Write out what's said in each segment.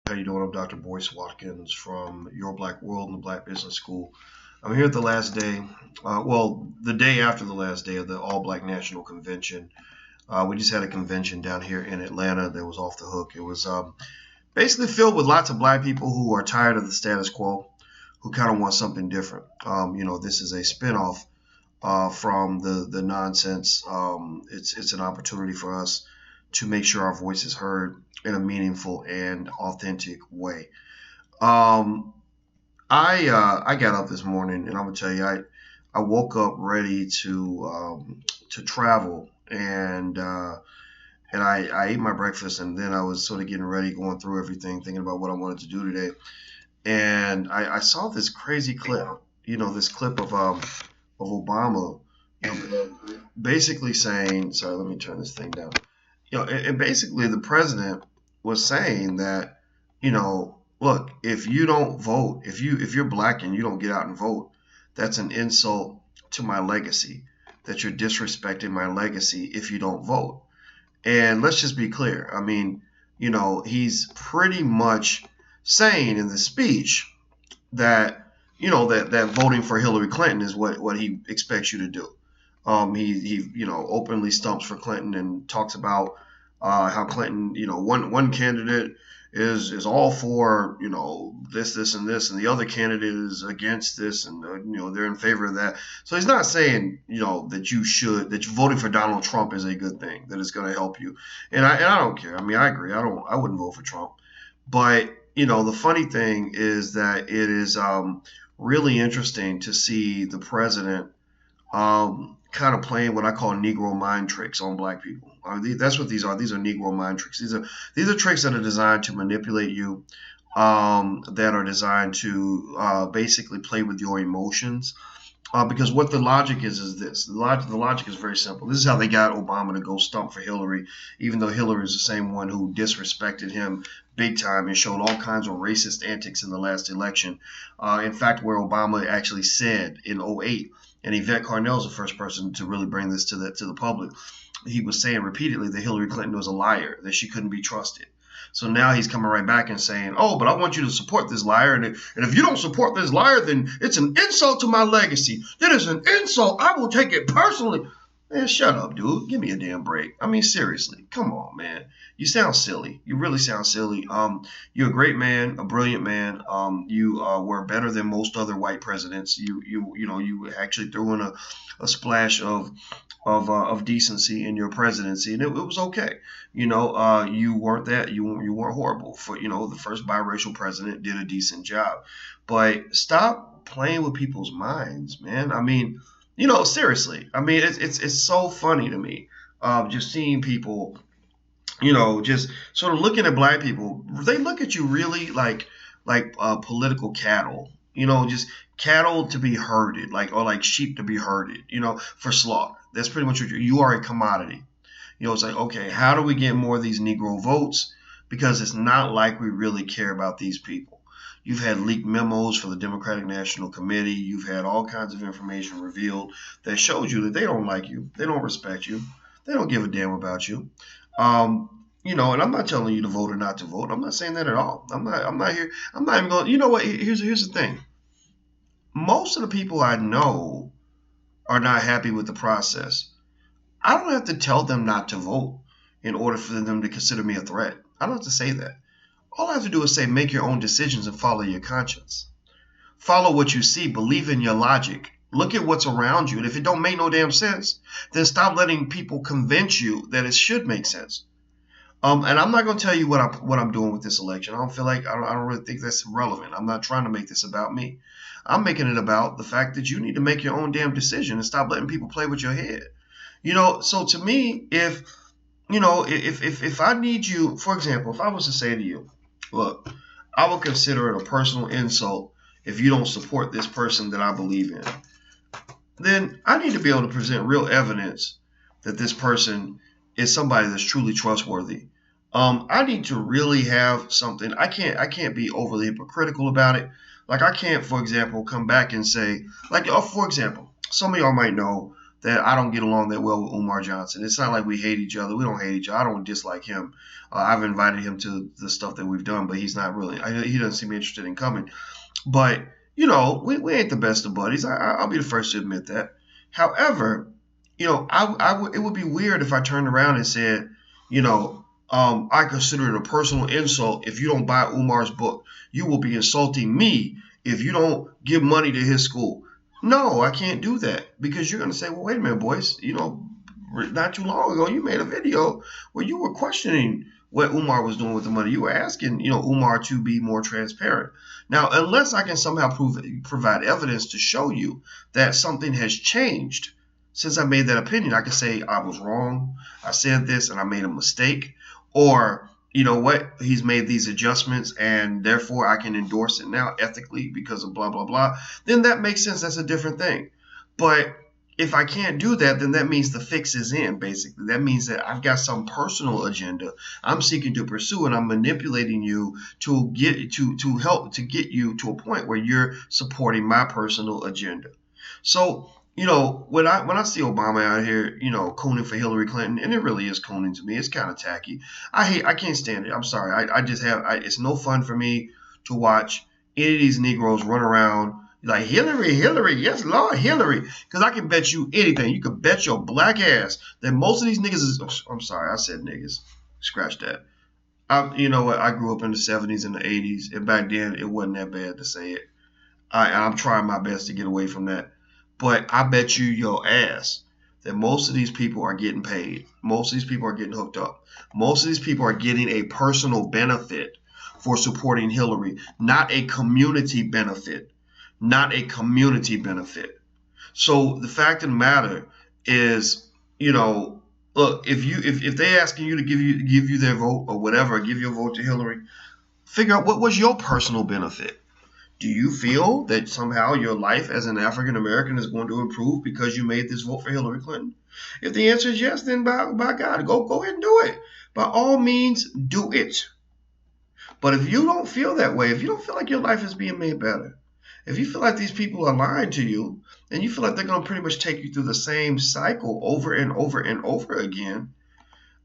How you doing? I'm Dr. Boyce Watkins from Your Black World and the Black Business School. I'm here at the last day, the day after the last day of the All Black National Convention. We just had a convention down here in Atlanta that was off the hook. It was basically filled with lots of black people who are tired of the status quo, who kind of want something different. This is a spinoff from the nonsense. It's an opportunity for us to make sure our voice is heard in a meaningful and authentic way. I got up this morning, and I'm gonna tell you, I woke up ready to travel, and I ate my breakfast, and then I was sort of getting ready, going through everything, thinking about what I wanted to do today, and I saw this crazy clip. This clip of Obama, basically saying, sorry, let me turn this thing down. And basically the president was saying that, look, if you don't vote, if you're black and you don't get out and vote, that's an insult to my legacy, that you're disrespecting my legacy if you don't vote. And let's just be clear. I mean, he's pretty much saying in the speech that, that voting for Hillary Clinton is what he expects you to do. He openly stumps for Clinton and talks about how Clinton, one candidate is all for, this, and this, and the other candidate is against this, and, they're in favor of that. So he's not saying, that voting for Donald Trump is a good thing, that it's going to help you. And I don't care. I mean, I agree. I wouldn't vote for Trump. But, the funny thing is that it is really interesting to see the president kind of playing what I call Negro mind tricks on black people. That's what these are. These are Negro mind tricks. These are tricks that are designed to manipulate you, that are designed to basically play with your emotions. Because what the logic is this. The logic is very simple. This is how they got Obama to go stump for Hillary, even though Hillary is the same one who disrespected him big time and showed all kinds of racist antics in the last election. In fact, where Obama actually said in 2008, and Yvette Carnell is the first person to really bring this to the public. He was saying repeatedly that Hillary Clinton was a liar, that she couldn't be trusted. So now he's coming right back and saying, oh, but I want you to support this liar. And if you don't support this liar, then it's an insult to my legacy. That is an insult. I will take it personally. Man, shut up, dude. Give me a damn break. I mean, seriously. Come on, man. You sound silly. You really sound silly. You're a great man, a brilliant man. You were better than most other white presidents. You actually threw in a splash of decency in your presidency, and it was okay. You weren't that. You weren't horrible. For the first biracial president did a decent job. But stop playing with people's minds, man. I mean, seriously. I mean, it's so funny to me, just seeing people, just sort of looking at black people. They look at you really like political cattle, just cattle to be herded, or like sheep to be herded, for slaughter. That's pretty much what you are, a commodity. It's like, okay, how do we get more of these Negro votes? Because it's not like we really care about these people. You've had leaked memos for the Democratic National Committee. You've had all kinds of information revealed that shows you that they don't like you. They don't respect you. They don't give a damn about you. And I'm not telling you to vote or not to vote. I'm not saying that at all. I'm not here. I'm not even going, you know what? Here's the thing. Most of the people I know are not happy with the process. I don't have to tell them not to vote in order for them to consider me a threat. I don't have to say that. All I have to do is say, make your own decisions and follow your conscience. Follow what you see. Believe in your logic. Look at what's around you. And if it don't make no damn sense, then stop letting people convince you that it should make sense. And I'm not going to tell you what I'm doing with this election. I don't really think that's relevant. I'm not trying to make this about me. I'm making it about the fact that you need to make your own damn decision and stop letting people play with your head. So to me, if I need you, for example, if I was to say to you, look, I would consider it a personal insult if you don't support this person that I believe in, then I need to be able to present real evidence that this person is somebody that's truly trustworthy. I need to really have something. I can't be overly hypocritical about it. Like, I can't, for example, come back and say, for example, some of y'all might know that I don't get along that well with Umar Johnson. It's not like we hate each other. We don't hate each other. I don't dislike him. I've invited him to the stuff that we've done, but he's not really. He doesn't seem interested in coming. But we ain't the best of buddies. I'll be the first to admit that. However, it would be weird if I turned around and said, I consider it a personal insult if you don't buy Umar's book. You will be insulting me if you don't give money to his school. No, I can't do that, because you're going to say, well, wait a minute, Boyce. Not too long ago, you made a video where you were questioning what Umar was doing with the money. You were asking, Umar to be more transparent. Now, unless I can somehow provide evidence to show you that something has changed since I made that opinion, I can say I was wrong. I said this and I made a mistake. Or, he's made these adjustments and therefore I can endorse it now ethically because of blah, blah, blah. Then that makes sense. That's a different thing. But if I can't do that, then that means the fix is in, basically. That means that I've got some personal agenda I'm seeking to pursue, and I'm manipulating you to get you to a point where you're supporting my personal agenda. So, when I see Obama out here, cooning for Hillary Clinton, and it really is cooning to me. It's kind of tacky. I can't stand it. I'm sorry. It's no fun for me to watch any of these Negroes run around like Hillary, yes, Lord, Hillary. Because I can bet you anything. You can bet your black ass that most of these niggas is. I'm sorry, I said niggas. Scratch that. You know what? I grew up in the 70s and the 80s, and back then it wasn't that bad to say it. I'm trying my best to get away from that. But I bet you your ass that most of these people are getting paid. Most of these people are getting hooked up. Most of these people are getting a personal benefit for supporting Hillary, not a community benefit. Not a community benefit. So the fact of the matter is, look, if they asking you to give you their vote or whatever, give your vote to Hillary, figure out what was your personal benefit. Do you feel that somehow your life as an African American is going to improve because you made this vote for Hillary Clinton? If the answer is yes, then by God, go ahead and do it. By all means, do it. But if you don't feel that way, if you don't feel like your life is being made better, if you feel like these people are lying to you, and you feel like they're going to pretty much take you through the same cycle over and over and over again,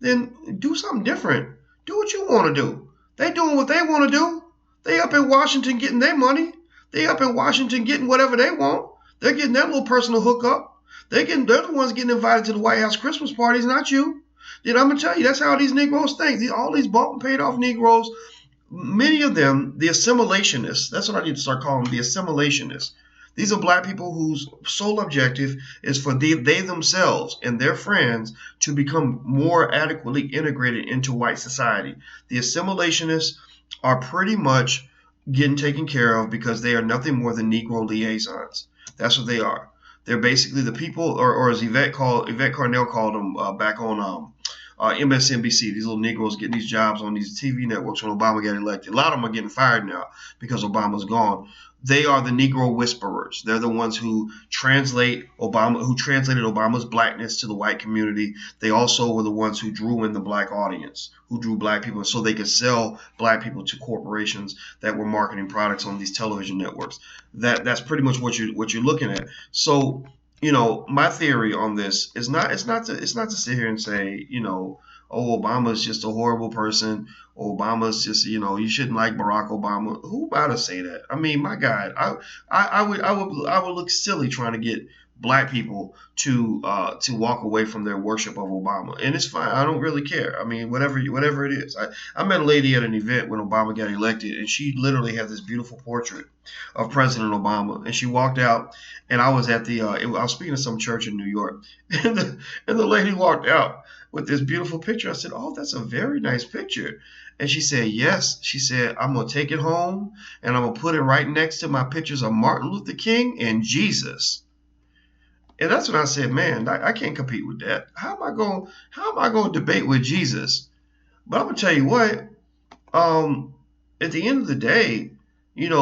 then do something different. Do what you want to do. They doing what they want to do. They up in Washington getting their money. They up in Washington getting whatever they want. They're getting their little personal hookup. They're the ones getting invited to the White House Christmas parties, not you. Then I'm going to tell you, that's how these Negroes think. All these bought and paid off Negroes, many of them, the assimilationists, that's what I need to start calling them, the assimilationists. These are black people whose sole objective is for they themselves and their friends to become more adequately integrated into white society. The assimilationists are pretty much getting taken care of because they are nothing more than Negro liaisons. That's what they are. They're basically the people, or as Yvette Carnell called them back on MSNBC, these little Negroes getting these jobs on these TV networks when Obama got elected. A lot of them are getting fired now because Obama's gone. They are the Negro whisperers. They're the ones who translated Obama's blackness to the white community. They also were the ones who drew in the black audience, who drew black people so they could sell black people to corporations that were marketing products on these television networks. That's pretty much what you're looking at. So, my theory on this is not to sit here and say, oh, Obama's just a horrible person. Obama's just, you shouldn't like Barack Obama. Who about to say that? I mean, my God, I would look silly trying to get black people to walk away from their worship of Obama, and it's fine. I don't really care. I mean, whatever it is. I met a lady at an event when Obama got elected, and she literally had this beautiful portrait of President Obama, and she walked out, and I was at I was speaking to some church in New York, and the lady walked out with this beautiful picture. I said, "Oh, that's a very nice picture." And she said, yes. She said, I'm going to take it home and I'm going to put it right next to my pictures of Martin Luther King and Jesus. And that's when I said, man, I can't compete with that. How am I going to debate with Jesus? But I'm going to tell you what, at the end of the day,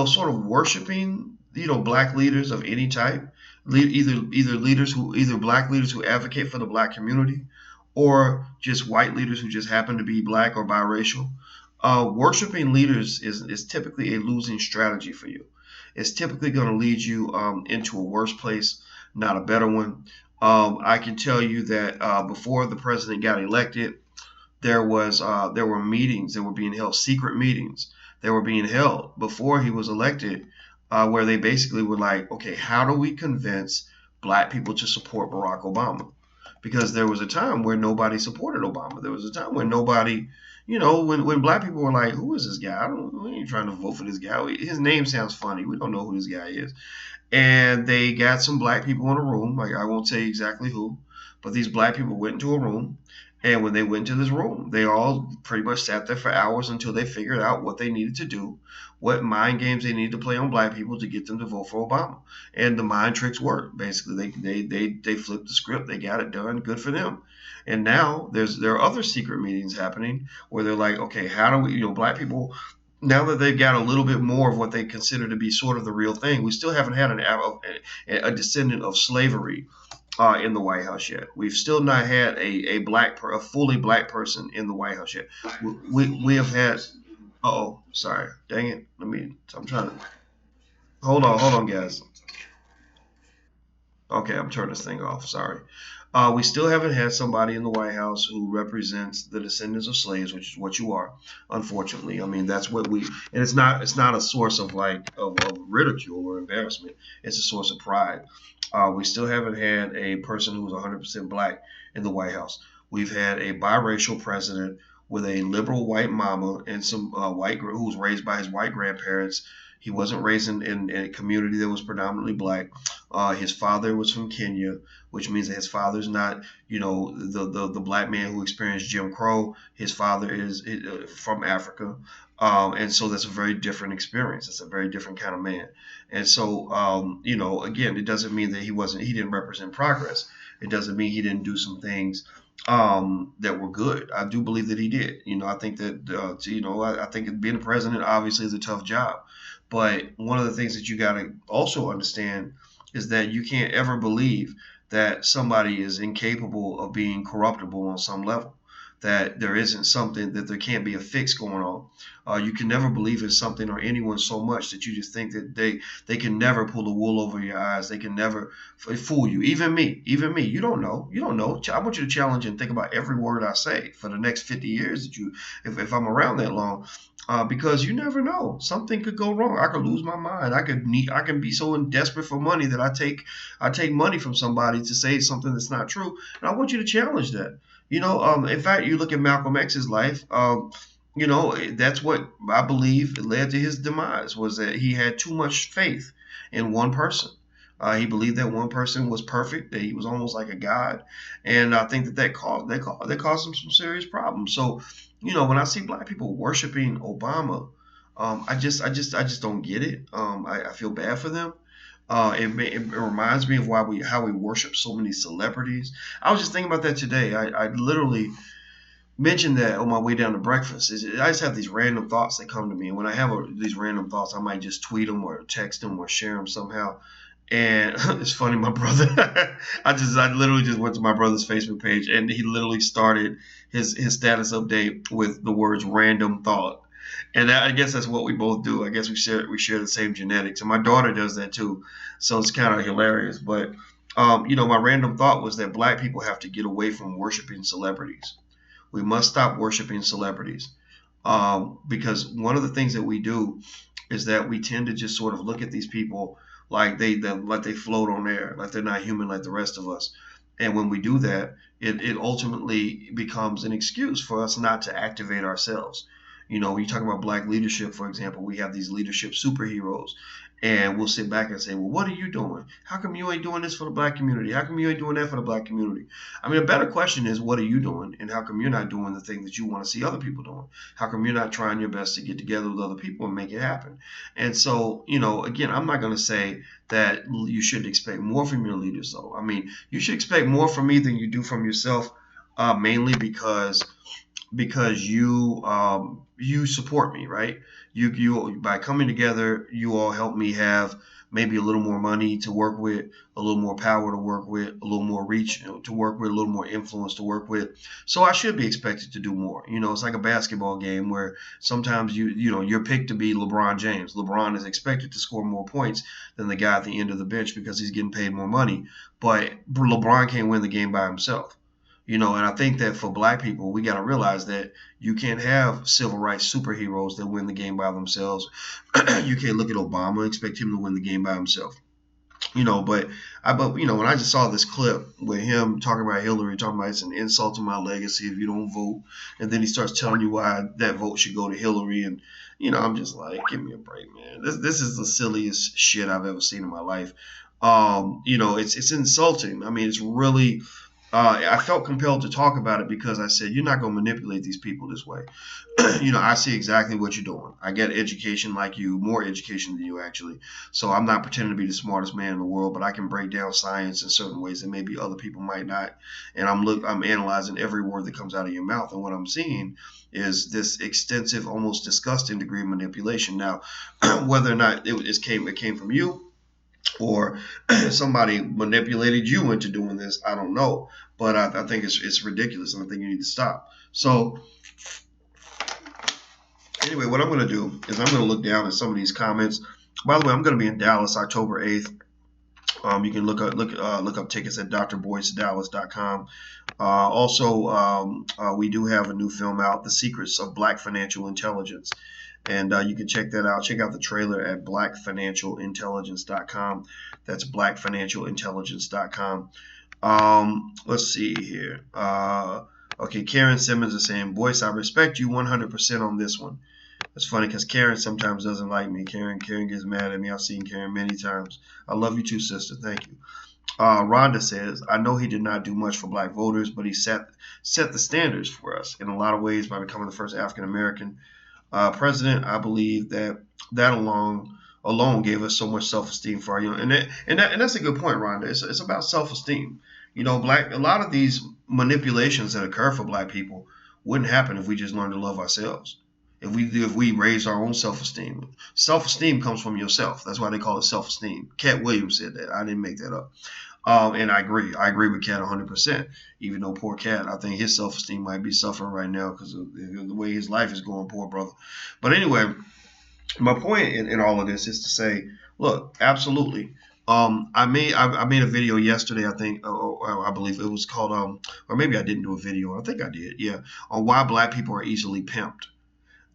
sort of worshiping, black leaders of any type, either black leaders who advocate for the black community, or just white leaders who just happen to be black or biracial. Worshiping leaders is typically a losing strategy for you. It's typically going to lead you into a worse place, not a better one. I can tell you that before the president got elected, there were meetings that were being held, secret meetings that were being held before he was elected, where they basically were like, okay, how do we convince black people to support Barack Obama? Because there was a time where nobody supported Obama. There was a time when nobody, when black people were like, who is this guy? We ain't trying to vote for this guy. His name sounds funny. We don't know who this guy is. And they got some black people in a room. Like, I won't say exactly who, but these black people went into a room. And when they went into this room, they all pretty much sat there for hours until they figured out what they needed to do, what mind games they needed to play on black people to get them to vote for Obama. And the mind tricks worked. Basically, they flipped the script. They got it done. Good for them. And now there are other secret meetings happening where they're like, okay, how do we, black people, now that they've got a little bit more of what they consider to be sort of the real thing, we still haven't had a descendant of slavery in the White House yet. We've still not had a fully black person in the White House yet. We have had. Oh, sorry, dang it. I'm trying to. Hold on, guys. Okay, I'm turning this thing off. Sorry. We still haven't had somebody in the White House who represents the descendants of slaves, which is what you are, unfortunately. I mean, that's what we, and it's not a source of of ridicule or embarrassment. It's a source of pride. We still haven't had a person who's 100% black in the White House. We've had a biracial president with a liberal white mama and some who was raised by his white grandparents. He wasn't raised in a community that was predominantly black. His father was from Kenya, which means that his father's not, the black man who experienced Jim Crow. His father is from Africa. And so that's a very different experience. It's a very different kind of man. And so, again, it doesn't mean that he didn't represent progress. It doesn't mean he didn't do some things that were good. I do believe that he did. I think that, I think being a president obviously is a tough job. But one of the things that you got to also understand is that you can't ever believe that somebody is incapable of being corruptible on some level, that there isn't something, that there can't be a fix going on. You can never believe in something or anyone so much that you just think that they can never pull the wool over your eyes. They can never fool you. Even me. You don't know. I want you to challenge and think about every word I say for the next 50 years if I'm around that long. Because you never know, something could go wrong. I could lose my mind. I can be so desperate for money that I take money from somebody to say something that's not true. And I want you to challenge that. In fact, you look at Malcolm X's life. That's what I believe led to his demise, was that he had too much faith in one person. He believed that one person was perfect, that he was almost like a god, and I think that caused him some serious problems. So, when I see black people worshiping Obama, I just don't get it. I feel bad for them. It reminds me of how we worship so many celebrities. I was just thinking about that today. I literally mentioned that on my way down to breakfast. I just have these random thoughts that come to me, and when I have these random thoughts, I might just tweet them or text them or share them somehow. And it's funny, my brother. I literally just went to my brother's Facebook page, and he literally started his status update with the words "random thought." And I guess that's what we both do. I guess we share the same genetics, and my daughter does that too. So it's kind of hilarious. But my random thought was that black people have to get away from worshiping celebrities. We must stop worshiping celebrities, because one of the things that we do is that we tend to just sort of look at these people like they float on air, like they're not human like the rest of us. And when we do that, it ultimately becomes an excuse for us not to activate ourselves. When you talk about black leadership, for example, we have these leadership superheroes, and we'll sit back and say, well, what are you doing? How come you ain't doing this for the black community? How come you ain't doing that for the black community? I mean, a better question is, what are you doing? And how come you're not doing the thing that you want to see other people doing? How come you're not trying your best to get together with other people and make it happen? And so, again, I'm not going to say that you should expect more from your leaders, though. I mean, you should expect more from me than you do from yourself, mainly because because you support me, right? You by coming together, you all help me have maybe a little more money to work with, a little more power to work with, a little more reach to work with, a little more influence to work with. So I should be expected to do more. It's like a basketball game where sometimes you're picked to be LeBron James. LeBron is expected to score more points than the guy at the end of the bench because he's getting paid more money. But LeBron can't win the game by himself. And I think that for black people, we got to realize that you can't have civil rights superheroes that win the game by themselves. You can't look at Obama and expect him to win the game by himself. But when I just saw this clip with him talking about Hillary, talking about it's an insult to my legacy if you don't vote, and then he starts telling you why that vote should go to Hillary, and I'm just like, give me a break, man. This is the silliest shit I've ever seen in my life. It's insulting. I mean, it's really. I felt compelled to talk about it because I said, you're not going to manipulate these people this way. I see exactly what you're doing. I get education like you, more education than you actually. So I'm not pretending to be the smartest man in the world, but I can break down science in certain ways that maybe other people might not. And I'm analyzing every word that comes out of your mouth. And what I'm seeing is this extensive, almost disgusting degree of manipulation. Now, whether or not it came from you, or somebody manipulated you into doing this, I don't know. But I think it's ridiculous, and I think you need to stop. So anyway, what I'm going to do is I'm going to look down at some of these comments. By the way, I'm going to be in Dallas October 8th. You can look up tickets at drboycedallas.com. Also, we do have a new film out, The Secrets of Black Financial Intelligence. And you can check that out. Check out the trailer at blackfinancialintelligence.com. That's blackfinancialintelligence.com. Let's see here. Okay, Karen Simmons is saying, Boyce, I respect you 100% on this one. It's funny because Karen sometimes doesn't like me. Karen gets mad at me. I've seen Karen many times. I love you too, sister. Thank you. Rhonda says, I know he did not do much for black voters, but he set the standards for us in a lot of ways by becoming the first African-American president. I believe that alone gave us so much self-esteem for our young, and that's a good point, Rhonda. It's about self-esteem. A lot of these manipulations that occur for black people wouldn't happen if we just learned to love ourselves. If we raise our own self-esteem. Self-esteem comes from yourself. That's why they call it self-esteem. Cat Williams said that. I didn't make that up. And I agree. I agree with Cat 100%. Even though poor Cat, I think his self-esteem might be suffering right now because of the way his life is going, poor brother. But anyway, my point in all of this is to say, look, absolutely. I made a video yesterday, I think, I believe it was called, or maybe I didn't do a video. I think I did, yeah, on why black people are easily pimped.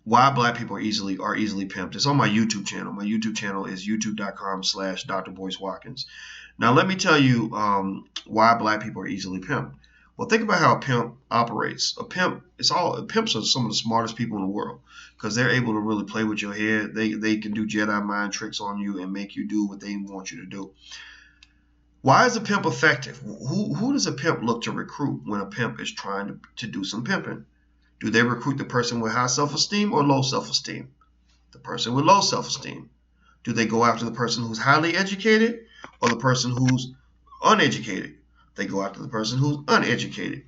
Why black people are easily pimped. It's on my YouTube channel. My YouTube channel is youtube.com/Dr Boyce Watkins. Now, let me tell you why black people are easily pimped. Well, think about how a pimp operates. Pimps are some of the smartest people in the world because they're able to really play with your head. They can do Jedi mind tricks on you and make you do what they want you to do. Why is a pimp effective? Who does a pimp look to recruit when a pimp is trying to do some pimping? Do they recruit the person with high self-esteem or low self-esteem? The person with low self-esteem. Do they go after the person who's highly educated or the person who's uneducated? They go after the person who's uneducated.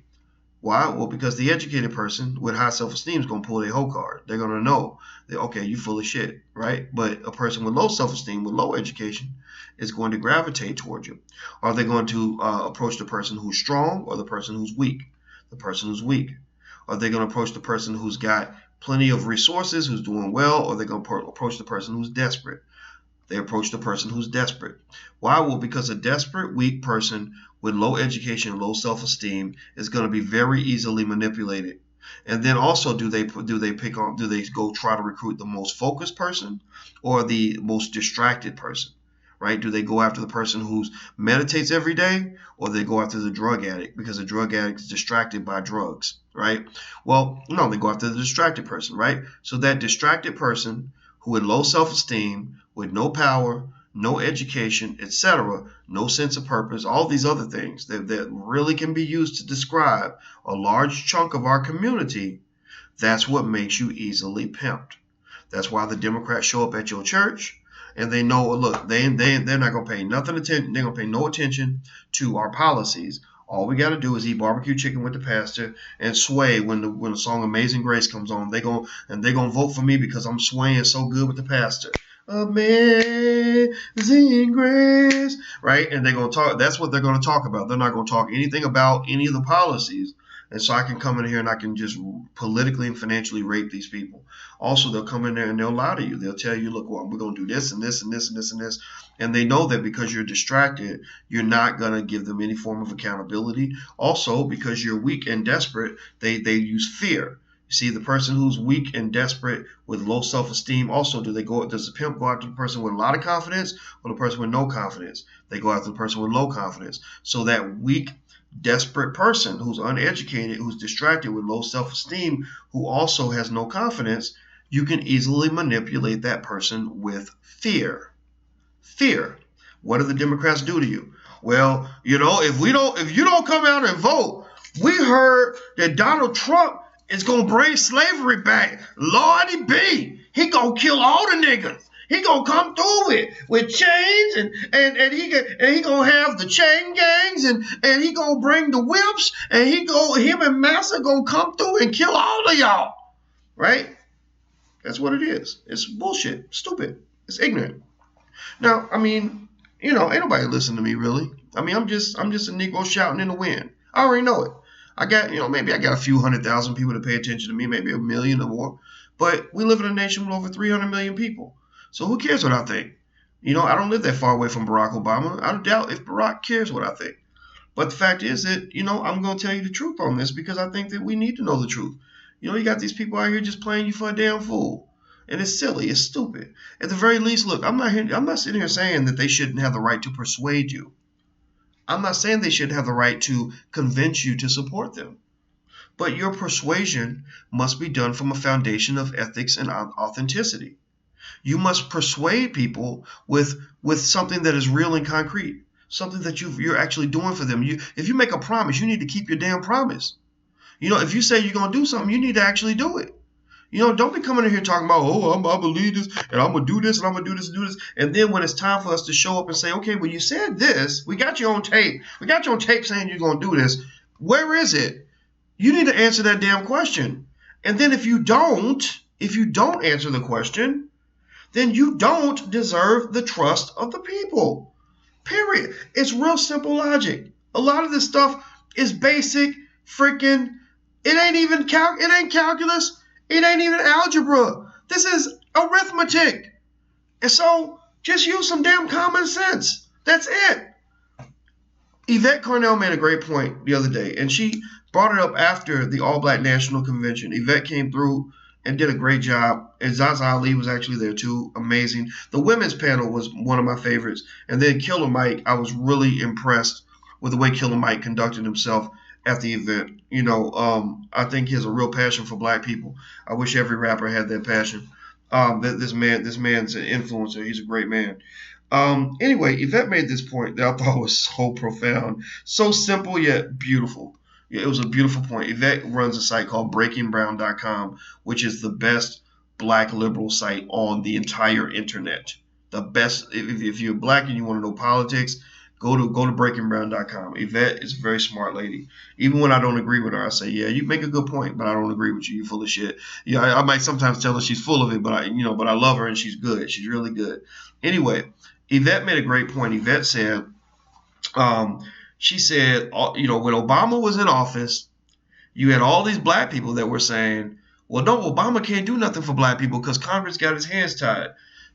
Why? Well, because the educated person with high self-esteem is going to pull their whole card. They're going to know that, okay, you full of shit, right? But a person with low self-esteem, with low education, is going to gravitate towards you. Are they going to approach the person who's strong or the person who's weak? The person who's weak. Are they going to approach the person who's got plenty of resources, who's doing well, or are they going to approach the person who's desperate? They approach the person who's desperate. Why? Well, because a desperate, weak person with low education, low self-esteem is going to be very easily manipulated. And then also, do they go try to recruit the most focused person or the most distracted person? Right? Do they go after the person who meditates every day, or they go after the drug addict because the drug addict is distracted by drugs, right? Well, no, they go after the distracted person, right? So that distracted person who had low self-esteem, with no power, no education, etc., no sense of purpose, all these other things that really can be used to describe a large chunk of our community, that's what makes you easily pimped. That's why the Democrats show up at your church. And they know, look, they're not going to pay nothing attention. They're going to pay no attention to our policies. All we got to do is eat barbecue chicken with the pastor and sway when the song Amazing Grace comes on. They're gonna vote for me because I'm swaying so good with the pastor. Amazing Grace, right? And they're gonna talk. That's what they're gonna talk about. They're not gonna talk anything about any of the policies. And so I can come in here and I can just politically and financially rape these people. Also, they'll come in there and they'll lie to you. They'll tell you, look, well, we're going to do this and this and this and this and this. And they know that because you're distracted, you're not going to give them any form of accountability. Also, because you're weak and desperate, they use fear. You see, the person who's weak and desperate with low self-esteem, also, does the pimp go after the person with a lot of confidence or the person with no confidence? They go after the person with low confidence. So that weak, desperate person who's uneducated, who's distracted with low self-esteem, who also has no confidence, you can easily manipulate that person with fear. Fear. What do the Democrats do to you? Well, if you don't come out and vote, we heard that Donald Trump is gonna bring slavery back. Lordy be, he gonna kill all the niggas. He gonna come through with chains and he gonna have the chain gangs and he gonna bring the whips and him and Massa gonna come through and kill all of y'all, right? That's what it is. It's bullshit, stupid, it's ignorant. Now, I mean, ain't nobody listening to me really. I mean, I'm just a Negro shouting in the wind. I already know it. I got, maybe I got a few 100,000 people to pay attention to me, maybe 1 million or more. But we live in a nation with over 300 million people. So who cares what I think? I don't live that far away from Barack Obama. I doubt if Barack cares what I think. But the fact is that, I'm going to tell you the truth on this because I think that we need to know the truth. You got these people out here just playing you for a damn fool. And it's silly. It's stupid. At the very least, look, I'm not sitting here saying that they shouldn't have the right to persuade you. I'm not saying they should have the right to convince you to support them. But your persuasion must be done from a foundation of ethics and authenticity. You must persuade people with something that is real and concrete, something that you're actually doing for them. If you make a promise, you need to keep your damn promise. If you say you're going to do something, you need to actually do it. Don't be coming in here talking about, I believe this, and I'm going to do this, and I'm going to do this and do this. And then when it's time for us to show up and say, okay, well, you said this. We got you on tape. We got you on tape saying you're going to do this. Where is it? You need to answer that damn question. And then if you don't answer the question, then you don't deserve the trust of the people. Period. It's real simple logic. A lot of this stuff is basic freaking, it ain't calculus. It ain't even algebra. This is arithmetic. And so just use some damn common sense. That's it. Yvette Carnell made a great point the other day, and she brought it up after the All Black National Convention. Yvette came through and did a great job. And Zaza Ali was actually there too. Amazing. The women's panel was one of my favorites. And then Killer Mike, I was really impressed with the way Killer Mike conducted himself at the event. I think he has a real passion for black people. I wish every rapper had that passion. This man's an influencer. He's a great man. Anyway, Yvette made this point that I thought was so profound, so simple yet beautiful. It was a beautiful point. Yvette runs a site called breakingbrown.com, which is the best black liberal site on the entire internet. The best. If you're black and you want to know politics, go to breakingbrown.com. Yvette is a very smart lady. Even when I don't agree with her, I say, yeah, you make a good point, but I don't agree with you. You're full of shit. Yeah, I might sometimes tell her she's full of it, but I love her and she's good. She's really good. Anyway, Yvette made a great point. Yvette said, she said, when Obama was in office, you had all these black people that were saying, well, no, Obama can't do nothing for black people because Congress got his hands tied.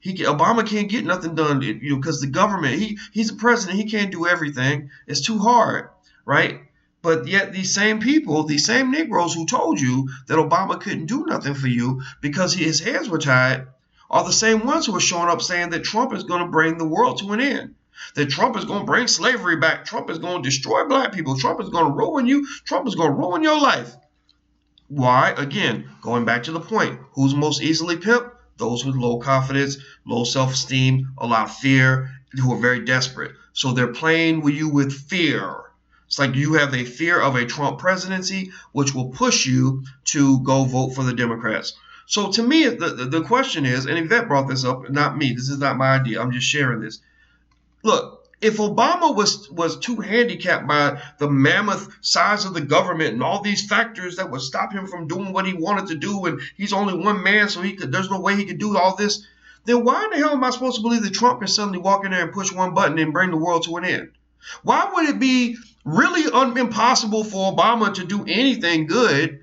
Obama can't get nothing done, because the government, he's the president, he can't do everything. It's too hard, right? But yet these same people, these same Negroes who told you that Obama couldn't do nothing for you because his hands were tied, are the same ones who are showing up saying that Trump is going to bring the world to an end. That Trump is going to bring slavery back. Trump is going to destroy black people. Trump is going to ruin you. Trump is going to ruin your life. Why? Again, going back to the point, who's most easily pimped? Those with low confidence, low self-esteem, a lot of fear, who are very desperate. So they're playing with you with fear. It's like you have a fear of a Trump presidency, which will push you to go vote for the Democrats. So to me, the question is, and Yvette brought this up, not me. This is not my idea. I'm just sharing this. Look, If Obama was too handicapped by the mammoth size of the government and all these factors that would stop him from doing what he wanted to do, and he's only one man, so there's no way he could do all this, then why in the hell am I supposed to believe that Trump can suddenly walk in there and push one button and bring the world to an end? Why would it be really impossible for Obama to do anything good,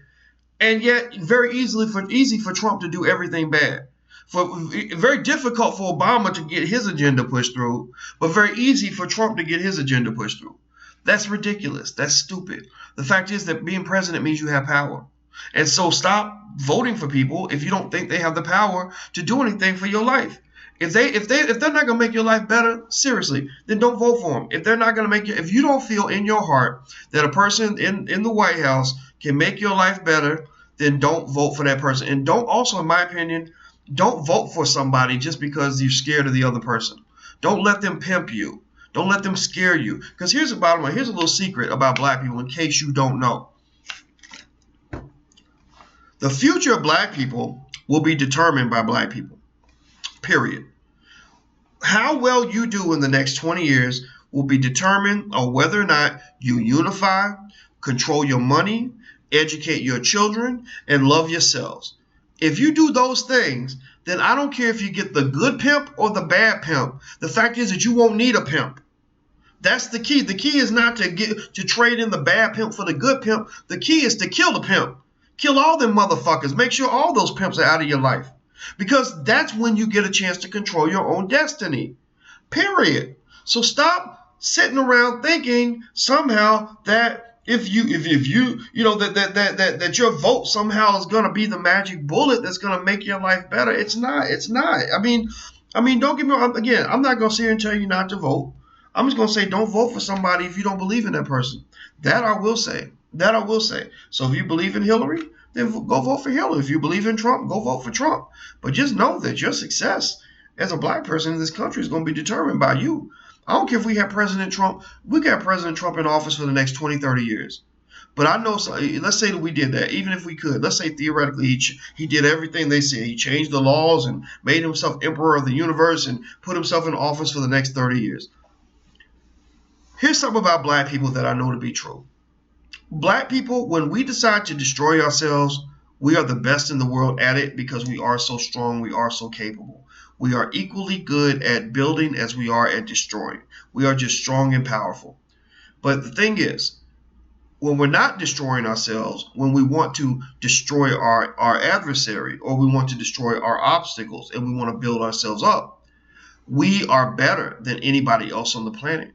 and yet very easy for Trump to do everything bad? Very difficult for Obama to get his agenda pushed through, but very easy for Trump to get his agenda pushed through. That's ridiculous. That's stupid. The fact is that being president means you have power. And so stop voting for people if you don't think they have the power to do anything for your life. If they're not gonna make your life better, seriously, then don't vote for them. If they're not gonna make you, if you don't feel in your heart that a person in the White House can make your life better, then don't vote for that person. And don't also, in my opinion, don't vote for somebody just because you're scared of the other person. Don't let them pimp you. Don't let them scare you. Because here's the bottom line. Here's a little secret about black people in case you don't know. The future of black people will be determined by black people. Period. How well you do in the next 20 years will be determined on whether or not you unify, control your money, educate your children, and love yourselves. If you do those things, then I don't care if you get the good pimp or the bad pimp. The fact is that you won't need a pimp. That's the key. The key is not to trade in the bad pimp for the good pimp. The key is to kill the pimp. Kill all them motherfuckers. Make sure all those pimps are out of your life. Because that's when you get a chance to control your own destiny. Period. So stop sitting around thinking somehow that if you that your vote somehow is going to be the magic bullet that's going to make your life better. It's not. I mean, don't get me wrong. Again, I'm not going to sit here and tell you not to vote. I'm just going to say don't vote for somebody if you don't believe in that person. That I will say. So if you believe in Hillary, then go vote for Hillary. If you believe in Trump, go vote for Trump. But just know that your success as a black person in this country is going to be determined by you. I don't care if we have President Trump. We got President Trump in office for the next 20, 30 years. But I know, let's say that we did that, even if we could. Let's say theoretically he did everything they said. He changed the laws and made himself emperor of the universe and put himself in office for the next 30 years. Here's something about black people that I know to be true. Black people, when we decide to destroy ourselves, we are the best in the world at it because we are so strong, we are so capable. We are equally good at building as we are at destroying. We are just strong and powerful. But the thing is, when we're not destroying ourselves, when we want to destroy our adversary or we want to destroy our obstacles and we want to build ourselves up, we are better than anybody else on the planet.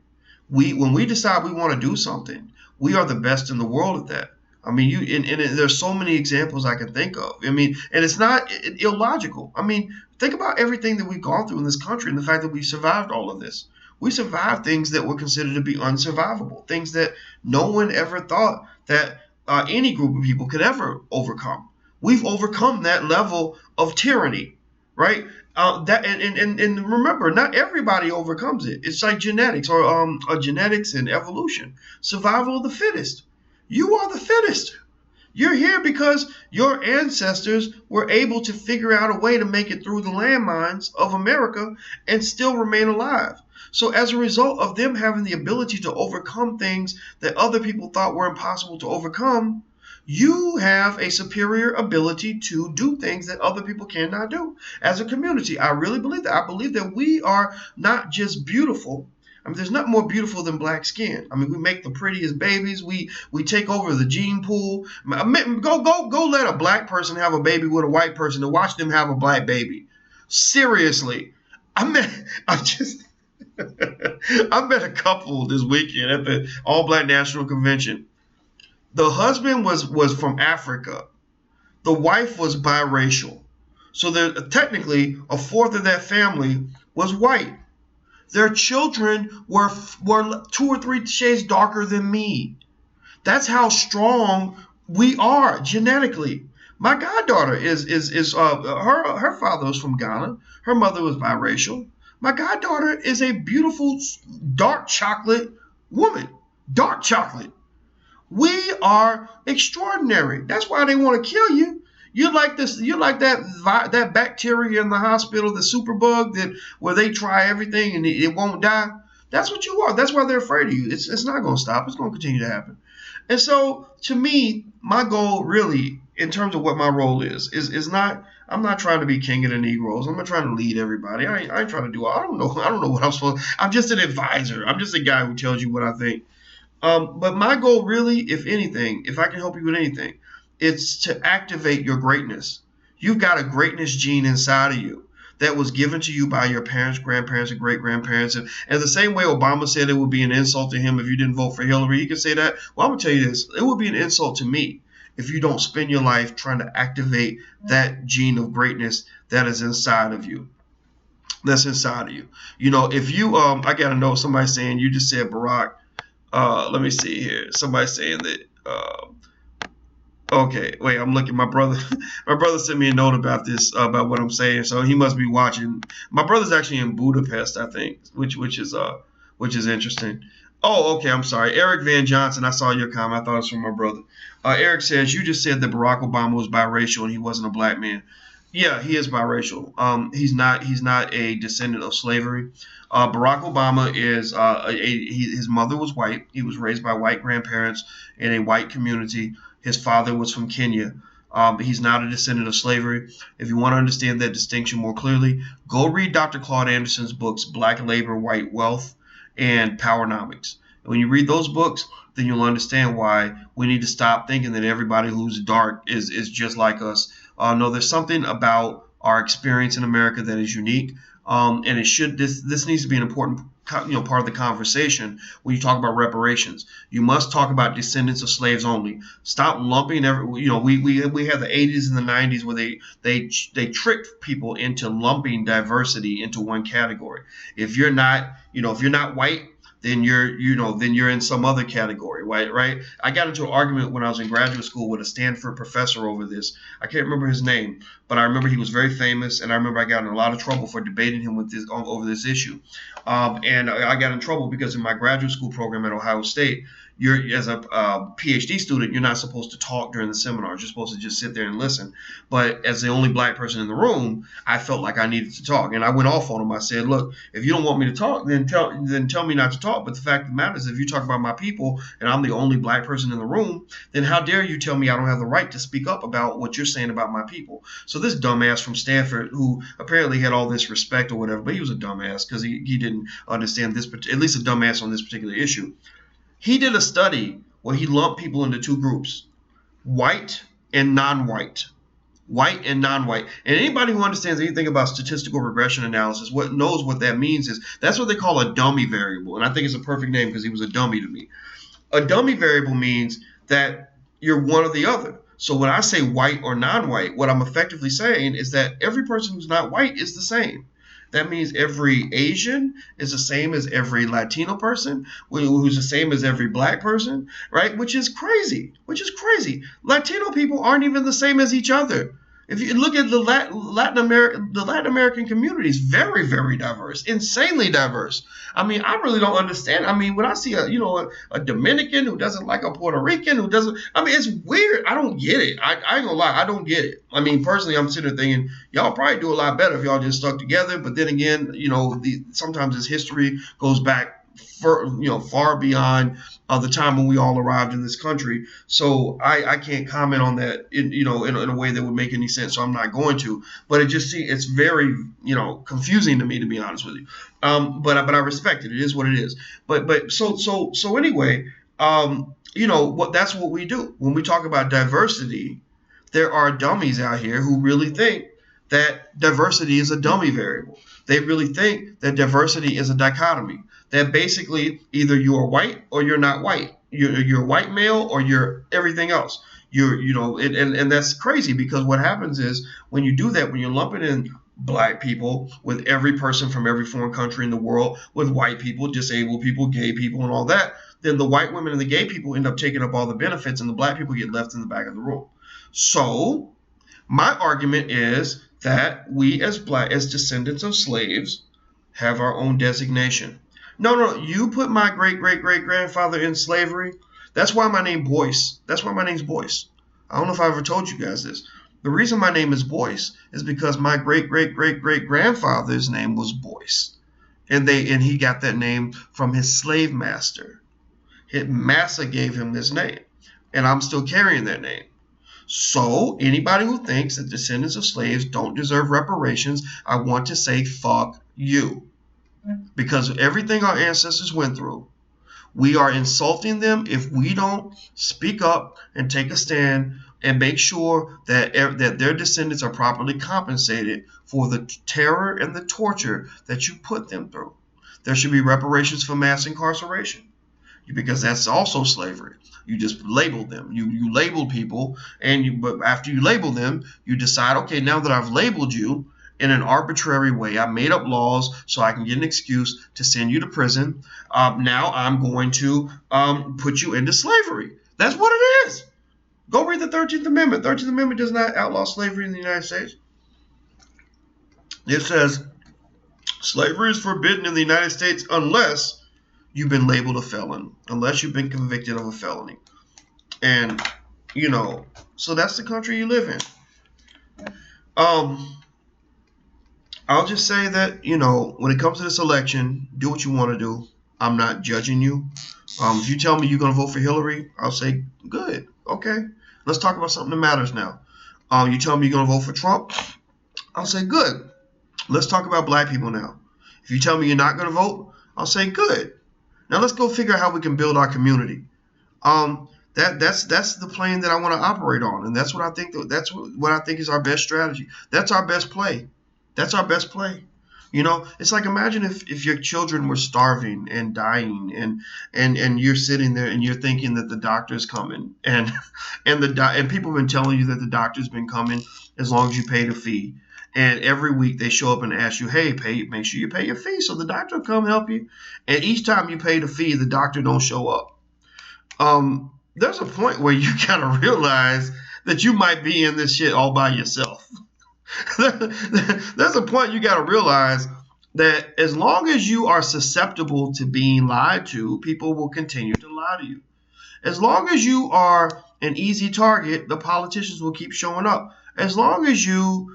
When we decide we want to do something, we are the best in the world at that. I mean, there's so many examples I can think of. I mean, and it's not illogical. I mean, think about everything that we've gone through in this country and the fact that we survived all of this. We survived things that were considered to be unsurvivable, things that no one ever thought that any group of people could ever overcome. We've overcome that level of tyranny, right? And remember, not everybody overcomes it. It's like genetics or genetics and evolution. Survival of the fittest. You are the fittest. You're here because your ancestors were able to figure out a way to make it through the landmines of America and still remain alive. So as a result of them having the ability to overcome things that other people thought were impossible to overcome, you have a superior ability to do things that other people cannot do. As a community, I really believe that. I believe that we are not just beautiful. I mean, there's nothing more beautiful than black skin. I mean, we make the prettiest babies. We take over the gene pool. Go let a black person have a baby with a white person and watch them have a black baby. Seriously. I met a couple this weekend at the All Black National Convention. The husband was from Africa. The wife was biracial. So technically a fourth of that family was white. Their children were 2 or 3 shades darker than me. That's how strong we are genetically. My goddaughter her father was from Ghana. Her mother was biracial. My goddaughter is a beautiful dark chocolate woman. Dark chocolate. We are extraordinary. That's why they want to kill you. You're like this. You're like that bacteria in the hospital, the superbug where they try everything and it won't die. That's what you are. That's why they're afraid of you. It's not going to stop. It's going to continue to happen. And so, to me, my goal really, in terms of what my role is not. I'm not trying to be king of the Negroes. I'm not trying to lead everybody. I ain't trying to do. I don't know. I don't know what I'm supposed. I'm just an advisor. I'm just a guy who tells you what I think. But my goal, really, if anything, if I can help you with anything, it's to activate your greatness. You've got a greatness gene inside of you that was given to you by your parents, grandparents, and great grandparents. And the same way Obama said it would be an insult to him if you didn't vote for Hillary, he could say that. Well, I'm going to tell you this, it would be an insult to me if you don't spend your life trying to activate that gene of greatness that is inside of you. That's inside of you. You know, if you, I got to know, somebody saying, you just said Barack. Let me see here. Somebody saying that, okay, wait, I'm looking. My brother sent me a note about this, about what I'm saying, so he must be watching. My brother's actually in Budapest, I think, which is interesting. Oh, okay, I'm sorry. Eric Van Johnson, I saw your comment. I thought it was from my brother. Eric says, you just said that Barack Obama was biracial and he wasn't a black man. Yeah, he is biracial. He's not a descendant of slavery. Barack Obama is his mother was white. He was raised by white grandparents in a white community. His father was from Kenya. He's not a descendant of slavery. If you want to understand that distinction more clearly, go read Dr. Claude Anderson's books, Black Labor, White Wealth, and Powernomics. When you read those books, then you'll understand why we need to stop thinking that everybody who's dark is just like us. No, there's something about our experience in America that is unique, and it should. This needs to be an important part of the conversation when you talk about reparations. You must talk about descendants of slaves only. Stop lumping every. We had the 80s and the 90s where they tricked people into lumping diversity into one category. If you're not white, then you're in some other category, right? I got into an argument when I was in graduate school with a Stanford professor over this. I can't remember his name, but I remember he was very famous, and I remember I got in a lot of trouble for debating him over this issue. And I got in trouble because in my graduate school program at Ohio State, as a PhD student, you're not supposed to talk during the seminars. You're supposed to just sit there and listen. But as the only black person in the room, I felt like I needed to talk, and I went off on him. I said, "Look, if you don't want me to talk, then tell me not to talk. But the fact of the matter is, if you talk about my people, and I'm the only black person in the room, then how dare you tell me I don't have the right to speak up about what you're saying about my people?" So this dumbass from Stanford, who apparently had all this respect or whatever, but he was a dumbass because he didn't understand this, at least a dumbass on this particular issue. He did a study where he lumped people into two groups, white and non-white. White and non-white. And anybody who understands anything about statistical regression analysis knows what that means is that's what they call a dummy variable. And I think it's a perfect name because he was a dummy to me. A dummy variable means that you're one or the other. So when I say white or non-white, what I'm effectively saying is that every person who's not white is the same. That means every Asian is the same as every Latino person, who's the same as every black person, right? Which is crazy. Latino people aren't even the same as each other. If you look at the Latin American community is very, very diverse, insanely diverse. I mean, I really don't understand. I mean, when I see a Dominican who doesn't like a Puerto Rican who doesn't, I mean, it's weird. I don't get it. I ain't gonna lie, I don't get it. I mean, personally, I'm sitting there thinking y'all probably do a lot better if y'all just stuck together. But then again, sometimes this history goes back far beyond the time when we all arrived in this country. So I can't comment on that in a way that would make any sense. So I'm not going to. But it's very confusing to me, to be honest with you. But I respect it. It is what it is. But so anyway, that's what we do when we talk about diversity. There are dummies out here who really think that diversity is a dummy variable. They really think that diversity is a dichotomy. That basically either you are white or you're not white. You're white male or you're everything else. And that's crazy because what happens is when you do that, when you're lumping in black people with every person from every foreign country in the world, with white people, disabled people, gay people, and all that, then the white women and the gay people end up taking up all the benefits and the black people get left in the back of the room. So my argument is that we as descendants of slaves have our own designation. No, you put my great-great-great-grandfather in slavery. That's why my name's Boyce. I don't know if I ever told you guys this. The reason my name is Boyce is because my great-great-great-great-grandfather's name was Boyce. And he got that name from his slave master. His master gave him this name, and I'm still carrying that name. So anybody who thinks that descendants of slaves don't deserve reparations, I want to say fuck you. Because of everything our ancestors went through, we are insulting them if we don't speak up and take a stand and make sure that their descendants are properly compensated for the terror and the torture that you put them through. There should be reparations for mass incarceration, because that's also slavery. You just labeled them. You labeled people, but after you label them, you decide, okay, now that I've labeled you in an arbitrary way, I made up laws so I can get an excuse to send you to prison. Now I'm going to put you into slavery. That's what it is. Go read the 13th Amendment. 13th Amendment does not outlaw slavery in the United States. It says slavery is forbidden in the United States unless you've been labeled a felon, unless you've been convicted of a felony. And, so that's the country you live in. I'll just say that, when it comes to this election, do what you want to do. I'm not judging you. If you tell me you're going to vote for Hillary, I'll say, good. Okay. Let's talk about something that matters now. You tell me you're going to vote for Trump, I'll say, good. Let's talk about black people now. If you tell me you're not going to vote, I'll say, good. Now let's go figure out how we can build our community. That's the plane that I want to operate on, and that's what I think. That's what I think is our best strategy. That's our best play. That's our best play. It's like, imagine if your children were starving and dying, and you're sitting there and you're thinking that the doctor's coming, and people have been telling you that the doctor's been coming as long as you pay the fee. And every week they show up and ask you, hey, make sure you pay your fee so the doctor will come help you. And each time you pay the fee, the doctor don't show up. There's a point where you gotta realize that you might be in this shit all by yourself. There's a point you gotta realize that as long as you are susceptible to being lied to, people will continue to lie to you. As long as you are an easy target, the politicians will keep showing up. As long as you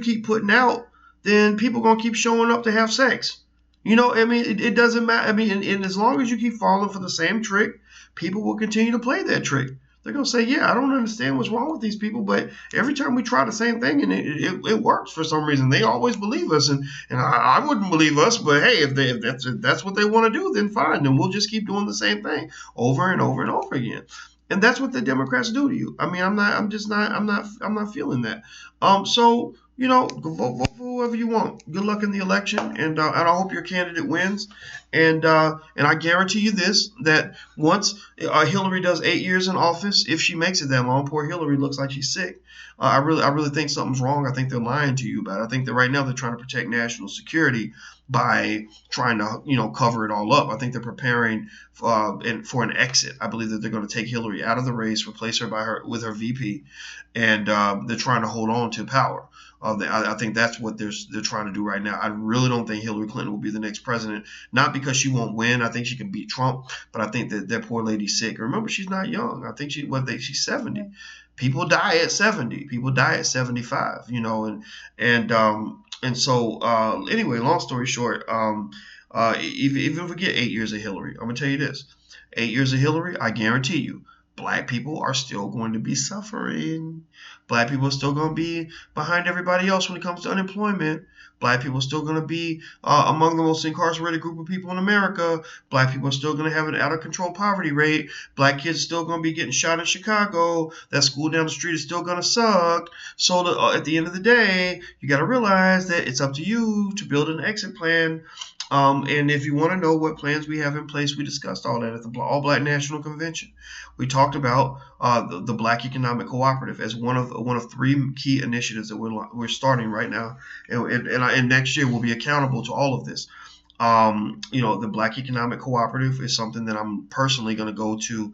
keep putting out, then people are gonna keep showing up to have sex. It doesn't matter. And as long as you keep falling for the same trick, people will continue to play that trick. They're going to say, yeah, I don't understand what's wrong with these people, but every time we try the same thing and it works for some reason. They always believe us, and I wouldn't believe us, but hey, if that's what they want to do, then fine. Then we'll just keep doing the same thing over and over and over again. And that's what the Democrats do to you. I'm not feeling that. So, vote for whoever you want. Good luck in the election, and I hope your candidate wins. And I guarantee you this, that once Hillary does 8 years in office, if she makes it that long, poor Hillary looks like she's sick. I really think something's wrong. I think they're lying to you about it. I think that right now they're trying to protect national security by trying to cover it all up. I think they're preparing for an exit. I believe that they're going to take Hillary out of the race, replace her with her VP, and they're trying to hold on to power. I think that's what they're trying to do right now. I really don't think Hillary Clinton will be the next president, not because she won't win. I think she can beat Trump, but I think that poor lady's sick. Remember, she's not young. I think she's 70. People die at 70. People die at 75. And so anyway, long story short, even if we get 8 years of Hillary, I'm gonna tell you this: 8 years of Hillary, I guarantee you, black people are still going to be suffering. Black people are still going to be behind everybody else when it comes to unemployment. Black people are still going to be among the most incarcerated group of people in America. Black people are still going to have an out-of-control poverty rate. Black kids are still going to be getting shot in Chicago. That school down the street is still going to suck. So at the end of the day, you got to realize that it's up to you to build an exit plan. And if you want to know what plans we have in place, we discussed all that at the All Black National Convention. We talked about the Black Economic Cooperative as one of three key initiatives that we're starting right now, and next year we'll be accountable to all of this. The Black Economic Cooperative is something that I'm personally going to go to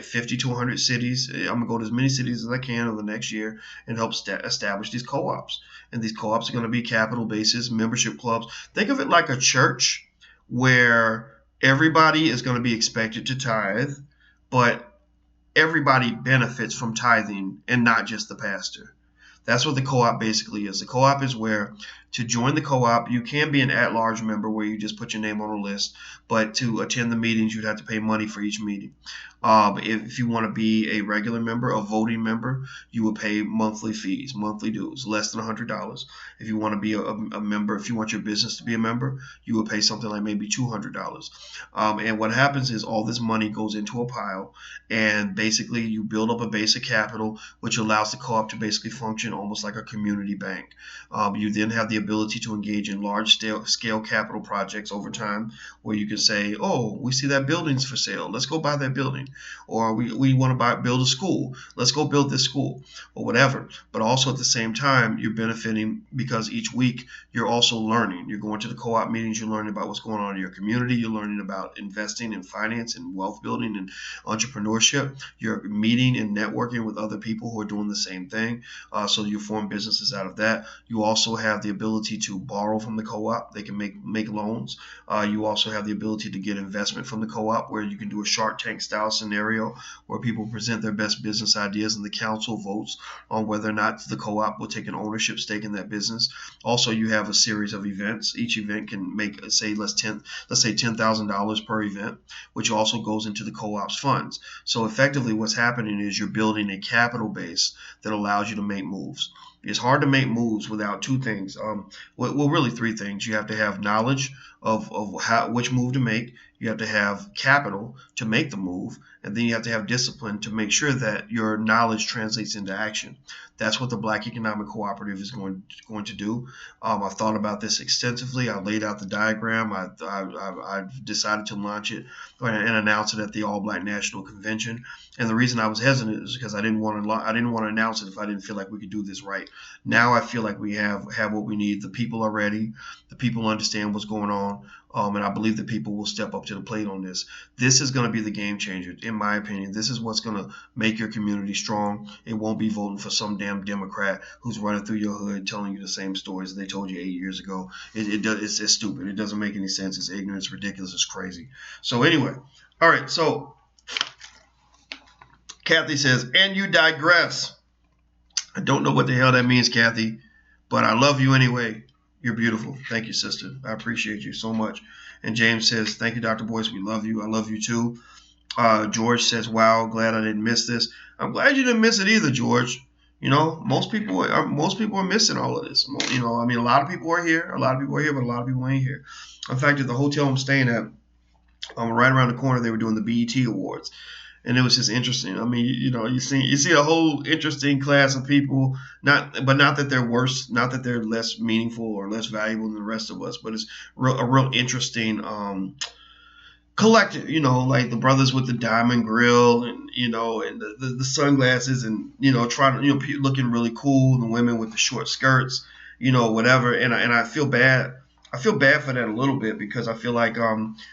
50 to 100 cities. I'm going to go to as many cities as I can over the next year and help establish these co-ops. And these co-ops are going to be capital bases, membership clubs. Think of it like a church where everybody is going to be expected to tithe, but everybody benefits from tithing and not just the pastor. That's what the co-op basically is. The co-op is where To join the co-op, you can be an at-large member where you just put your name on a list, but to attend the meetings, you'd have to pay money for each meeting. If you want to be a regular member, a voting member, you will pay monthly fees, monthly dues, less than $100. If you want to be a member, if you want your business to be a member, you will pay something like maybe $200. And what happens is all this money goes into a pile, and basically you build up a base of capital, which allows the co-op to basically function almost like a community bank. You then have the ability to engage in large scale capital projects over time, where you can say, oh, we see that building's for sale, let's go buy that building. Or we want to build a school, let's go build this school, or whatever. But also at the same time, you're benefiting because each week you're also learning. You're going to the co-op meetings, you're learning about what's going on in your community, you're learning about investing in finance and wealth building and entrepreneurship. You're meeting and networking with other people who are doing the same thing, so you form businesses out of that. You also have the ability to borrow from the co-op. They can make loans. You also have the ability to get investment from the co-op, where you can do a Shark Tank style scenario where people present their best business ideas and the council votes on whether or not the co-op will take an ownership stake in that business. Also, you have a series of events. Each event can make, let's say $10,000 per event, which also goes into the co-op's funds. So effectively what's happening is you're building a capital base that allows you to make moves. It's hard to make moves without two things. Really three things. You have to have knowledge of which move to make. You have to have capital to make the move, and then you have to have discipline to make sure that your knowledge translates into action. That's what the Black Economic Cooperative is going to do. I've thought about this extensively. I laid out the diagram. I've decided to launch it and announce it at the All Black National Convention. And the reason I was hesitant is because I didn't want to announce it if I didn't feel like we could do this right. Now I feel like we have what we need. The people are ready. The people understand what's going on. And I believe that people will step up to the plate on this. This is going to be the game changer, in my opinion. This is what's going to make your community strong. It won't be voting for some damn Democrat who's running through your hood telling you the same stories they told you 8 years ago. It's stupid. It doesn't make any sense. It's ignorant. It's ridiculous. It's crazy. So anyway, all right. So Kathy says, and you digress. I don't know what the hell that means, Kathy, but I love you anyway. You're beautiful. Thank you, sister. I appreciate you so much. And James says, thank you, Dr. Boyce. We love you. I love you too. George says, wow, glad I didn't miss this. I'm glad you didn't miss it either, George. You know, most people are missing all of this. You know, I mean, a lot of people are here. But a lot of people ain't here. In fact, at the hotel I'm staying at, right around the corner, they were doing the BET Awards. And it was just interesting. I mean, you know, you see a whole interesting class of people, not that they're worse, not that they're less meaningful or less valuable than the rest of us, but it's a real interesting collective, you know, like the brothers with the diamond grill and, you know, and the sunglasses and, you know, trying to, you know, looking really cool, the women with the short skirts, you know, whatever. And I feel bad. I feel bad for that a little bit because I feel like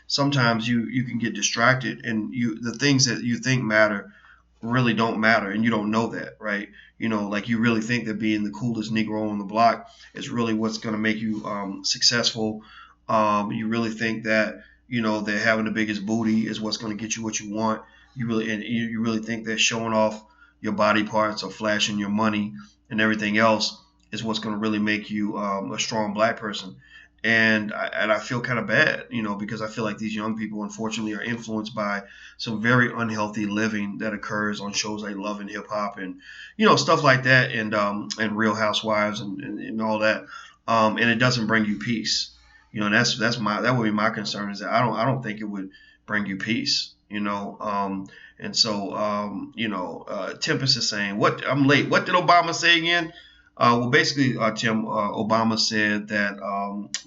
sometimes you can get distracted and the things that you think matter really don't matter, and you don't know that, right? You know, like you really think that being the coolest Negro on the block is really what's going to make you successful. You really think that, you know, that having the biggest booty is what's going to get you what you want. You really think that showing off your body parts or flashing your money and everything else is what's going to really make you a strong black person. And I feel kind of bad, you know, because I feel like these young people, unfortunately, are influenced by some very unhealthy living that occurs on shows like Love and Hip Hop and, you know, stuff like that, and Real Housewives and all that. And it doesn't bring you peace, you know. And that would be my concern, is that I don't think it would bring you peace, you know. And so you know, Tempest is saying, "What? I'm late. What did Obama say again?" Well, basically, Tim, Obama said that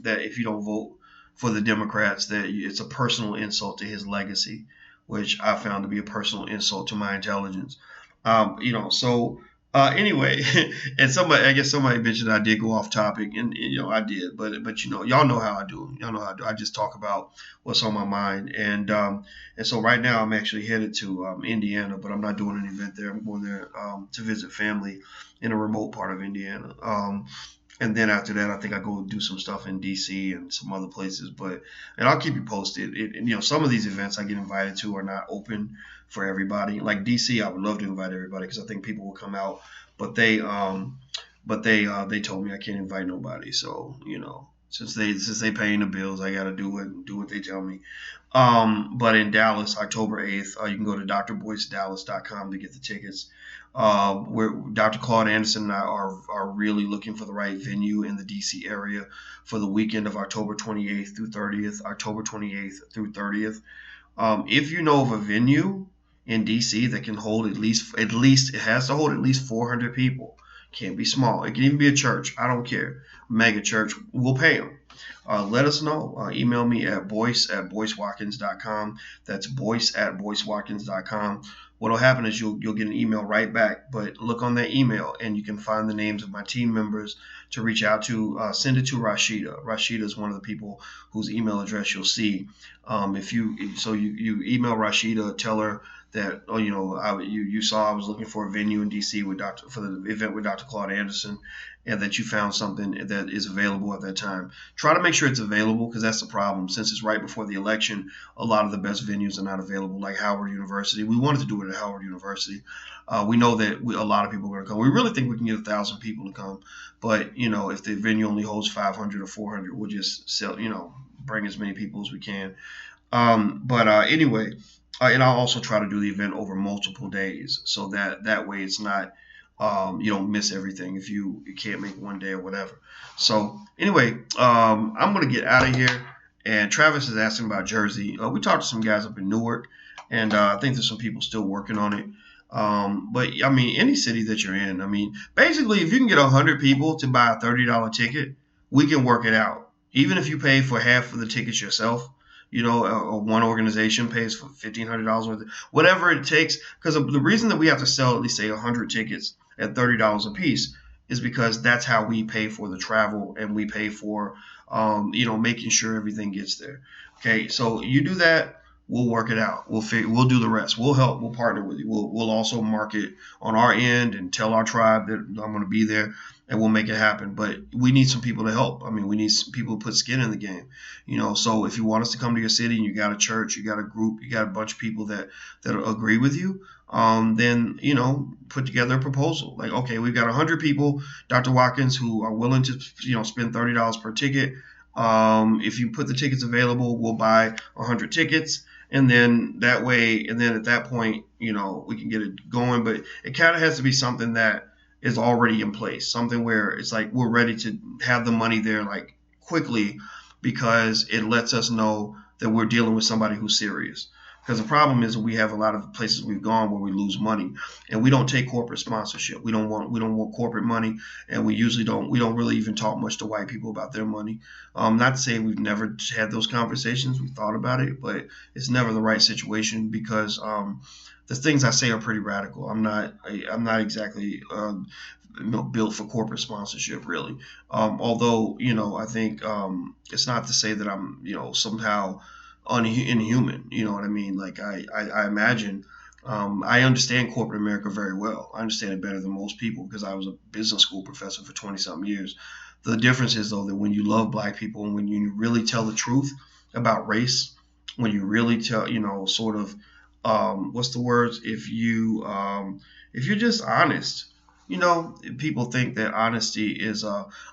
that if you don't vote for the Democrats, that it's a personal insult to his legacy, which I found to be a personal insult to my intelligence. You know, so anyway, and I guess somebody mentioned I did go off topic, and you know I did, but you know, y'all know how I do. Y'all know how I do. I just talk about what's on my mind, and so right now I'm actually headed to Indiana, but I'm not doing an event there. I'm going there to visit family in a remote part of Indiana. And then after that, I think I go do some stuff in DC and some other places. And I'll keep you posted. You know, some of these events I get invited to are not open for everybody. Like DC, I would love to invite everybody because I think people will come out. But but they told me I can't invite nobody. So since they paying the bills, I got to do what they tell me. But in Dallas, October 8th, you can go to drboycedallas.com to get the tickets. Where Dr. Claude Anderson and I are really looking for the right venue in the DC area for the weekend of October 28th through 30th. October 28th through 30th. If you know of a venue in DC that can hold at least it has to hold at least 400 people. Can't be small. It can even be a church. I don't care. Mega church. We'll pay them. Let us know. Email me at boyce@boycewatkins.com. That's boyce@boycewatkins.com. What will happen is you'll get an email right back, but look on that email and you can find the names of my team members to reach out to. Send it to Rashida. Rashida is one of the people whose email address you'll see. If you email Rashida, tell her that you saw I was looking for a venue in DC for the event with Dr. Claude Anderson, and that you found something that is available at that time. Try to make sure it's available, because that's the problem. Since it's right before the election, a lot of the best venues are not available, like Howard University. We wanted to do it at Howard University. We know that a lot of people are going to come. We really think we can get 1,000 people to come, but if the venue only holds 500 or 400, we'll just bring as many people as we can. Anyway, and I'll also try to do the event over multiple days, so that way it's not you don't miss everything if you can't make one day or whatever. So anyway, I'm gonna get out of here. And Travis is asking about Jersey. We talked to some guys up in Newark, and I think there's some people still working on it. But I mean, any city that you're in, I mean, basically, if you can get 100 people to buy a $30 ticket, we can work it out. Even if you pay for half of the tickets yourself, one organization pays for $1,500 worth, whatever it takes. Because the reason that we have to sell at least say 100 tickets at $30 a piece is because that's how we pay for the travel, and we pay for making sure everything gets there. Okay, so you do that, we'll work it out. We'll do the rest. We'll help. We'll partner with you. We'll also market on our end and tell our tribe that I'm going to be there, and we'll make it happen. But we need some people to help. I mean, we need some people to put skin in the game. So if you want us to come to your city and you got a church, you got a group, you got a bunch of people that agree with you, then put together a proposal. Like, okay, we've got 100 people, Dr. Watkins, who are willing to spend $30 per ticket. If you put the tickets available, we'll buy 100 tickets. And then that way, and then at that point, we can get it going. But it kind of has to be something that is already in place, something where it's like we're ready to have the money there like quickly, because it lets us know that we're dealing with somebody who's serious. Because the problem is we have a lot of places we've gone where we lose money, and we don't take corporate sponsorship. We don't want corporate money, and we usually don't. We don't really even talk much to white people about their money. Not to say we've never had those conversations. We thought about it, but it's never the right situation, because the things I say are pretty radical. I'm not exactly built for corporate sponsorship, really. Although I think it's not to say that I'm somehow inhuman. You know what I mean? Like I imagine I understand corporate America very well. I understand it better than most people, because I was a business school professor for 20-something years. The difference is, though, that when you love black people and when you really tell the truth about race, when you really tell, sort of, what's the words? If you're just honest, people think that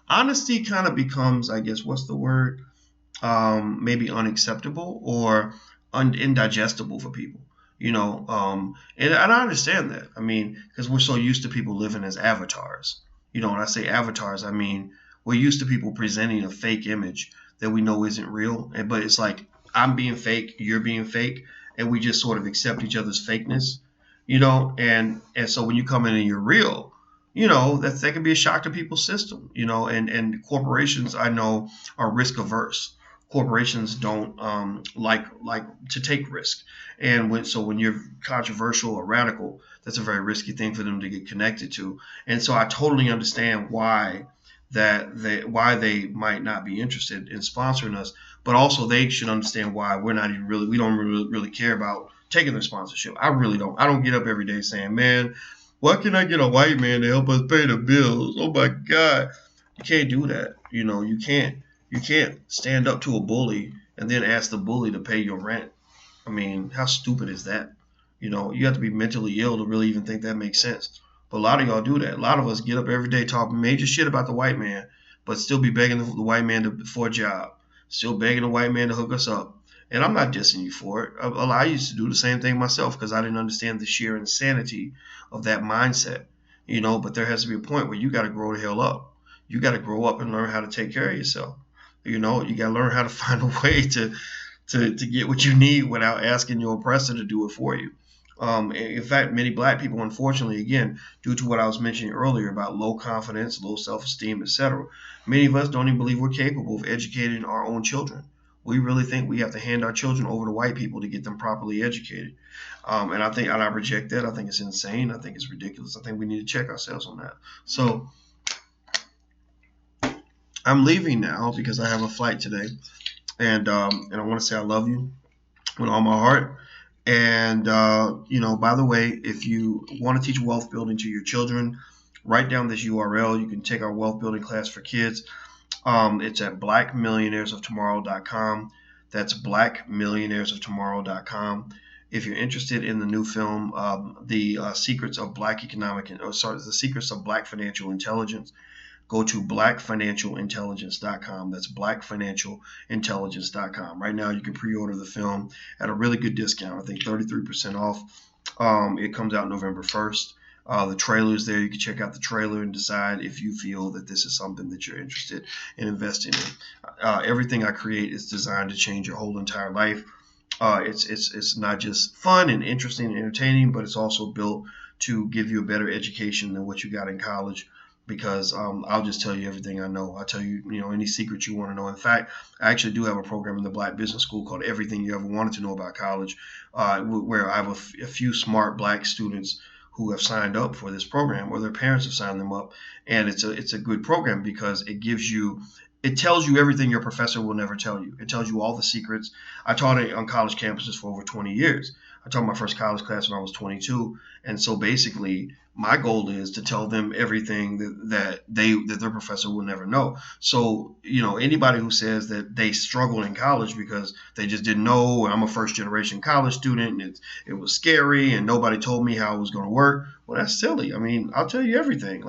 honesty kind of becomes, I guess, what's the word? Maybe unacceptable or indigestible for people, and I understand that. I mean, because we're so used to people living as avatars. When I say avatars, I mean we're used to people presenting a fake image that we know isn't real, but it's like I'm being fake, you're being fake, and we just sort of accept each other's fakeness, and so when you come in and you're real, that can be a shock to people's system, and corporations, I know, are risk averse. Corporations don't like to take risk, and when you're controversial or radical, that's a very risky thing for them to get connected to. And so I totally understand why they might not be interested in sponsoring us, but also they should understand why we don't really care about taking their sponsorship. I really don't. I don't get up every day saying, man, why can't I get a white man to help us pay the bills? Oh my God. You can't do that. You can't stand up to a bully and then ask the bully to pay your rent. I mean, how stupid is that? You have to be mentally ill to really even think that makes sense. But a lot of y'all do that. A lot of us get up every day talking major shit about the white man, but still be begging the white man for a job, still begging the white man to hook us up. And I'm not dissing you for it. I used to do the same thing myself because I didn't understand the sheer insanity of that mindset, But there has to be a point where you got to grow the hell up. You got to grow up and learn how to take care of yourself. You got to learn how to find a way to get what you need without asking your oppressor to do it for you. In fact, many black people, unfortunately, again, due to what I was mentioning earlier about low confidence, low self-esteem, etc., many of us don't even believe we're capable of educating our own children. We really think we have to hand our children over to white people to get them properly educated. And I reject that. I think it's insane. I think it's ridiculous. I think we need to check ourselves on that. So I'm leaving now because I have a flight today. And I want to say I love you with all my heart. And, by the way, if you want to teach wealth building to your children, write down this URL. You can take our wealth building class for kids. It's at blackmillionairesoftomorrow.com. That's blackmillionairesoftomorrow.com. If you're interested in the new film, The Secrets of Black The Secrets of Black Financial Intelligence, go to blackfinancialintelligence.com. That's blackfinancialintelligence.com. Right now, you can pre-order the film at a really good discount. I think 33% off. It comes out November 1st. The trailer is there. You can check out the trailer and decide if you feel that this is something that you're interested in investing in. Everything I create is designed to change your whole entire life. It's not just fun and interesting and entertaining, but it's also built to give you a better education than what you got in college. Because I'll just tell you everything I know. I'll tell you, any secrets you want to know. In fact, I actually do have a program in the Black Business School called Everything You Ever Wanted to Know About College, where I have a few smart black students who have signed up for this program, or their parents have signed them up. And it's a good program because it tells you everything your professor will never tell you. It tells you all the secrets. I taught it on college campuses for over 20 years. I taught my first college class when I was 22. And so basically, my goal is to tell them everything that their professor will never know. So, anybody who says that they struggled in college because they just didn't know, I'm a first generation college student, and it was scary and nobody told me how it was going to work. Well, that's silly. I mean, I'll tell you everything.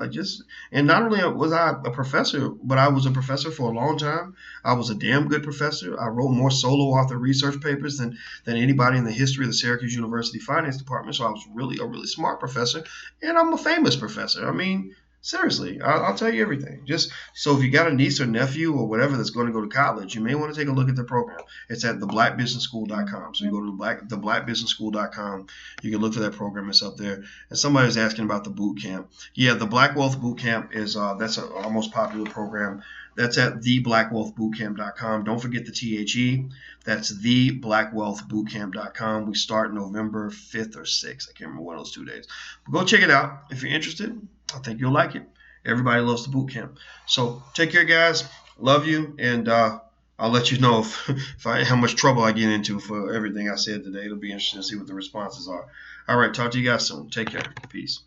And not only was I a professor, but I was a professor for a long time. I was a damn good professor. I wrote more solo author research papers than anybody in the history of the Syracuse University Finance Department. So I was really a really smart professor, and I'm a famous professor. I mean, seriously, I'll tell you everything. Just so if you got a niece or nephew or whatever that's going to go to college, you may want to take a look at the program. It's at theblackbusinessschool.com. So you go to theblackbusinessschool.com. You can look for that program. It's up there. And somebody was asking about the boot camp. Yeah, the Black Wealth Boot Camp is that's our most popular program. That's at theblackwealthbootcamp.com. Don't forget the THE. That's theblackwealthbootcamp.com. We start November 5th or 6th. I can't remember one of those 2 days. But go check it out. If you're interested, I think you'll like it. Everybody loves the boot camp. So take care, guys. Love you. And I'll let you know how much trouble I get into for everything I said today. It'll be interesting to see what the responses are. All right. Talk to you guys soon. Take care. Peace.